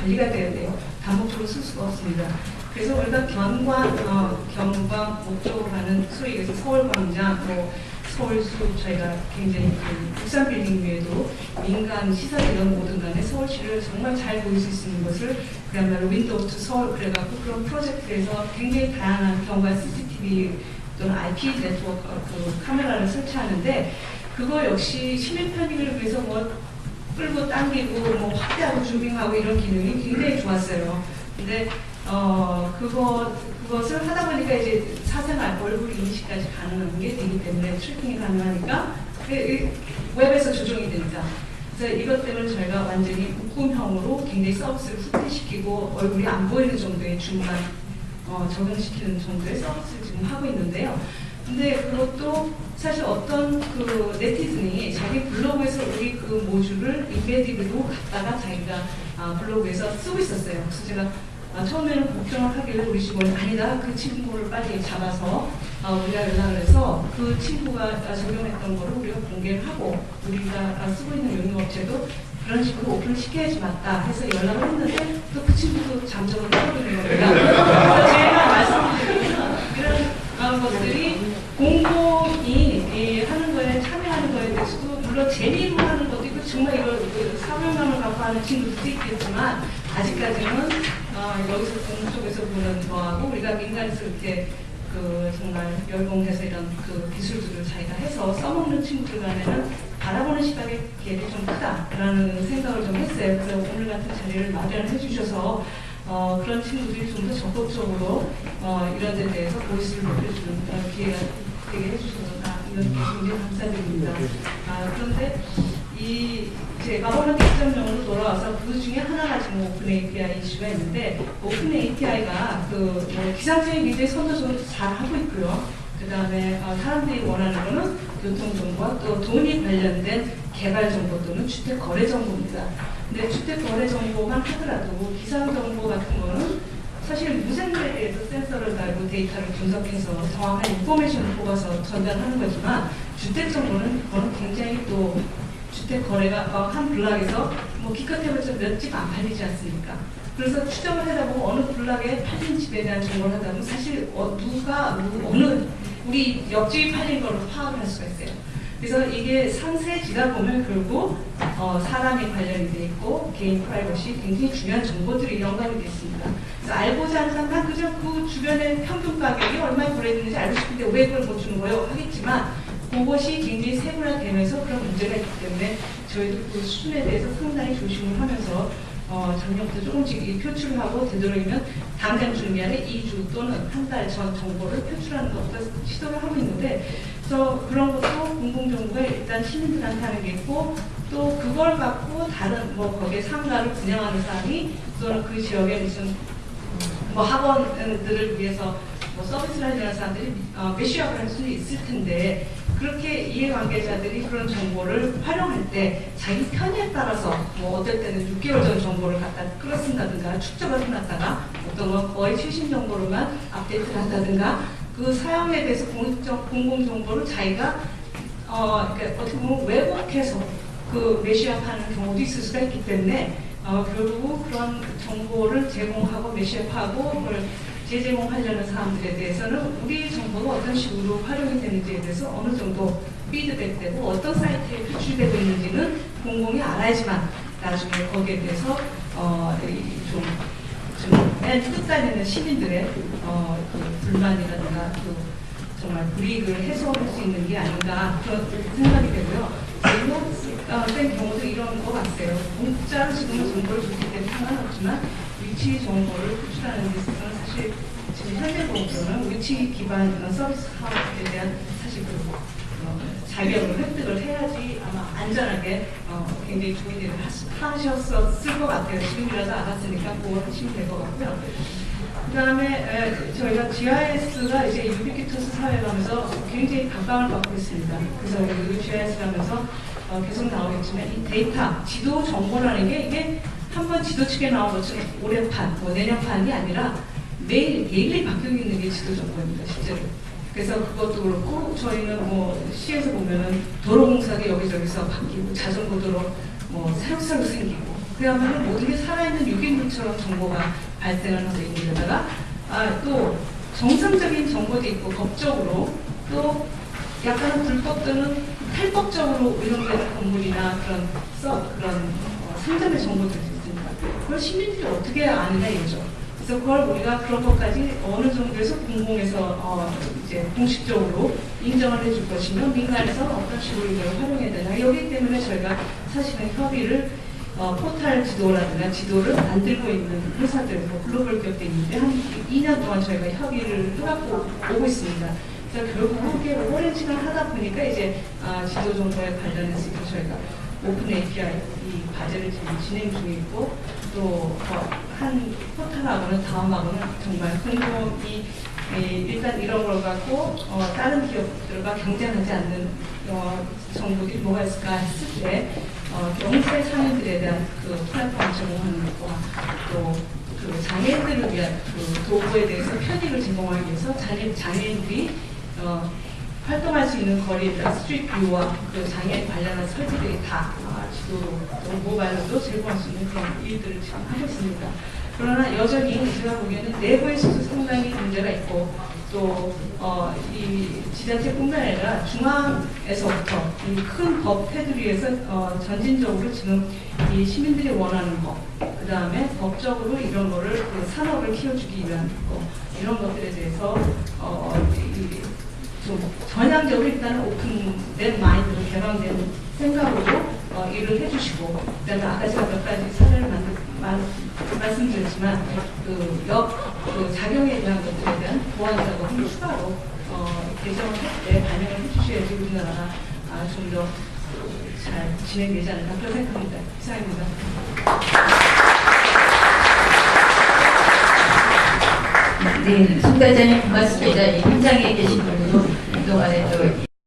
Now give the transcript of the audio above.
관리가 돼야 돼요. 단독적으로 쓸 수가 없습니다. 그래서 우리가 경과 목적으로 가는 소위 얘기해서 서울광장, 서울숲, 저희가 굉장히 그 국산 빌딩 외에도 민간 시설이든 뭐든 간에 서울시를 정말 잘 보일 수 있는 것을 그야말로 윈도우 투 서울 그래갖고 그런 프로젝트에서 굉장히 다양한 경과 CCTV 또는 IP 네트워크 그 카메라를 설치하는데 그거 역시 시민 편익을 위해서 뭐 끌고 당기고 뭐 확대하고 줌빙하고 이런 기능이 굉장히 좋았어요. 근데 그것을 하다 보니까 이제 사생활, 얼굴 인식까지 가능한 게 되기 때문에 트래킹이 가능하니까 웹에서 조정이 됩니다. 그래서 이것 때문에 저희가 완전히 묶음형으로 굉장히 서비스를 후퇴시키고 얼굴이 안 보이는 정도의 줌만 적용시키는 정도의 서비스를 지금 하고 있는데요. 근데 그것도 사실 어떤 그 네티즌이 자기 블로그에서 우리 그 모듈을 인베디드로 갖다가 자기가 블로그에서 쓰고 있었어요. 그래서 제가 처음에는 걱정을 하길래 우리 직원이 아니다. 그 친구를 빨리 잡아서 우리가 연락을 해서 그 친구가 적용했던 거를 우리가 공개를 하고 우리가 쓰고 있는 용역업체도 그런 식으로 오픈을 시켜야지 맞다 해서 연락을 했는데 또 그 친구도 잠적을 해버리는 겁니다. 그래서 제가 말씀드리면 이런 것들이 공공이 하는 거에 참여하는 거에 대해서도 물론 재미로 하는 것도 있고 정말 이걸 사명감을 갖고 하는 친구들도 있겠지만 아직까지는 여기서 공공 쪽에서 보는 거하고 우리가 민간에서 이렇게 그 정말 열공해서 이런 그 기술들을 자기가 해서 써먹는 친구들 간에는 바라보는 시각의 갭이 좀 크다라는 생각을 좀 했어요. 그래서 오늘 같은 자리를 마련해 주셔서 그런 친구들이 좀 더 적극적으로 이런 데 대해서 보이스를 높여주는 기회가 되게 해주셔서 이런 게 굉장히 감사드립니다. 그런데 이제 가버넌스 1.0으로 돌아와서 그 중에 하나가 지금 오픈 API 이슈가 있는데 오픈 API가 기상청이 굉장히 선도적으로 잘 하고 있고요. 그 다음에 사람들이 원하는 거는 교통정보와 또 돈이 관련된 개발정보 또는 주택거래정보입니다. 근데 주택거래정보만 하더라도 기상정보 같은 거는 사실 무생물에 대해서 센서를 달고 데이터를 분석해서 정확한 인포메이션을 뽑아서 전달하는 거지만 주택정보는 그거는 굉장히 또 주택 거래가 한 블락에서 기껏해봤자 몇 집 안 팔리지 않습니까? 그래서 추정을 하다 보면 어느 블락에 팔린 집에 대한 정보를 하다 보면 사실 어느 우리 옆집이 팔린 걸로 파악을 할 수가 있어요. 그래서 이게 상세지다 보면 결국 사람이 관련이 돼 있고 개인 프라이버시 굉장히 중요한 정보들이 연관이 돼 있습니다. 그래서 알고자 하는 사람은 그저 그 주변의 평균 가격이 얼마에 거래되는지 알고 싶은데 왜 그걸 못 주는 거예요? 하겠지만 그것이 굉장히 세분화되면서 그런 문제가 있기 때문에 저희도 그 수준에 대해서 상당히 조심을 하면서 작년부터 조금씩 표출을 하고 되도록이면 당장 주는 게 아니라 2주 또는 한 달 전 정보를 표출하는 것도 시도를 하고 있는데 그래서 그런 것도 공공정보가 일단 시민들한테 하는 게 있고 또 그걸 갖고 다른 거기에 상가를 분양하는 사람이 또는 그 지역에 무슨 학원들을 위해서 서비스를 하려는 사람들이 메시업을 할 수 있을 텐데 그렇게 이해관계자들이 그런 정보를 활용할 때 자기 편의에 따라서 어떨 때는 6개월 전 정보를 갖다 끌어쓴다든가 축적을 해놨다가 어떤 건 거의 최신 정보로만 업데이트를 한다든가 그 사용에 대해서 공공정보를 자기가 그러니까 어떻게 보면 왜곡해서 그 메시업하는 경우도 있을 수가 있기 때문에 결국 그런 정보를 제공하고 메시업하고 그걸 재제공하려는 사람들에 대해서는 우리 정보가 어떤 식으로 활용이 되는지에 대해서 어느 정도 피드백되고 어떤 사이트에 표출되고 있는지는 공공이 알아야지만 나중에 거기에 대해서 맨 끝단에는 시민들의 그 불만이라든가 그 정말 불이익을 해소할 수 있는 게 아닌가 그런 생각이 되고요. 된 경우도 이런 것 같아요. 공짜로 지금은 정보를 줬기 때문에 상관없지만 위치 정보를 표출하는 데 있어서는 사실 지금 현재 정보는 위치 기반 서비스 사업에 대한 사실 자격을 획득을 해야지 아마 안전하게 굉장히 좋은 일을 하셨을 것 같아요. 지금이라도 알았으니까 그거 하시면 될 것 같고요. 그 다음에 저희가 GIS가 이제 유비퀴터스 사회에 가면서 굉장히 각광을 받고 있습니다. 그래서 우리 GIS 가면서 계속 나오겠지만 이 데이터, 지도 정보라는 게 이게 한번 지도측에 나온 것처럼 올해판, 내년판이 아니라 매일 데일리 바뀌고 있는 게 지도 정보입니다, 실제로. 그래서 그것도 그렇고 저희는 시에서 보면은 도로 공사가 여기저기서 바뀌고 자전거 도로 새록새록 생기고 그야말로 모든 게 살아있는 유기물처럼 정보가 발생을 하고 있는 데다가 또 정상적인 정보도 있고 법적으로 또 약간은 불법 또는 탈법적으로 운영되는 건물이나 그런 상점의 정보들이 있습니다. 그걸 시민들이 어떻게 아느냐 이거죠. 그래서 그걸 우리가 그런 것까지 어느 정도에서 공공에서 이제 공식적으로 인정을 해줄 것이며 민간에서 어떤 식으로 이걸 활용해야 되나 여기 때문에 저희가 사실은 협의를 포탈 지도라든가 지도를 만들고 있는 회사들, 글로벌 기업들이 있는데 한 2년 동안 저희가 협의를 해갖고 오고 있습니다. 그래서 결국 함께 오랜 시간 하다 보니까 이제 지도 정보에 관련해서 저희가 오픈 API 이 과제를 지금 진행 중에 있고 또 한 포탈하고는 다음하고는 정말 공공이 일단 이런 걸 갖고 다른 기업들과 경쟁하지 않는 정보들이 뭐가 있을까 했을 때 영세 상인들에 대한 그 플랫폼을 제공하는 것과 또 그 장애인들을 위한 그 도구에 대해서 편의를 제공하기 위해서 장애인들이 활동할 수 있는 거리에다 스트리트 뷰와 그 장애인 관련한 설비들이 다 지도로 또 모바일로도 제공할 수 있는 그런 일들을 지금 하고 있습니다. 그러나 여전히 제가 보기에는 내부에서도 상당히 문제가 있고 또 이 지자체뿐만 아니라 중앙에서부터 이 큰 법 테두리에서 전진적으로 지금 이 시민들이 원하는 것, 그 다음에 법적으로 이런 거를 그 산업을 키워주기 위한 거 이런 것들에 대해서 좀 전향적으로 일단 오픈된 마인드로 개방된 생각으로 일을 해주시고 그다음에 아까 제가 몇 가지 사례를 말씀드렸지만 그 작용에 대한 것들에 대한 보완 작업을 추가로 개정을 할 때 반영을 해주셔야지 우리나라가 좀 더 잘 진행되지 않을까 그런 생각합니다. 이상입니다. 네, 송 과장님 고맙습니다. 이 현장에 계신 분들도 그동안에 또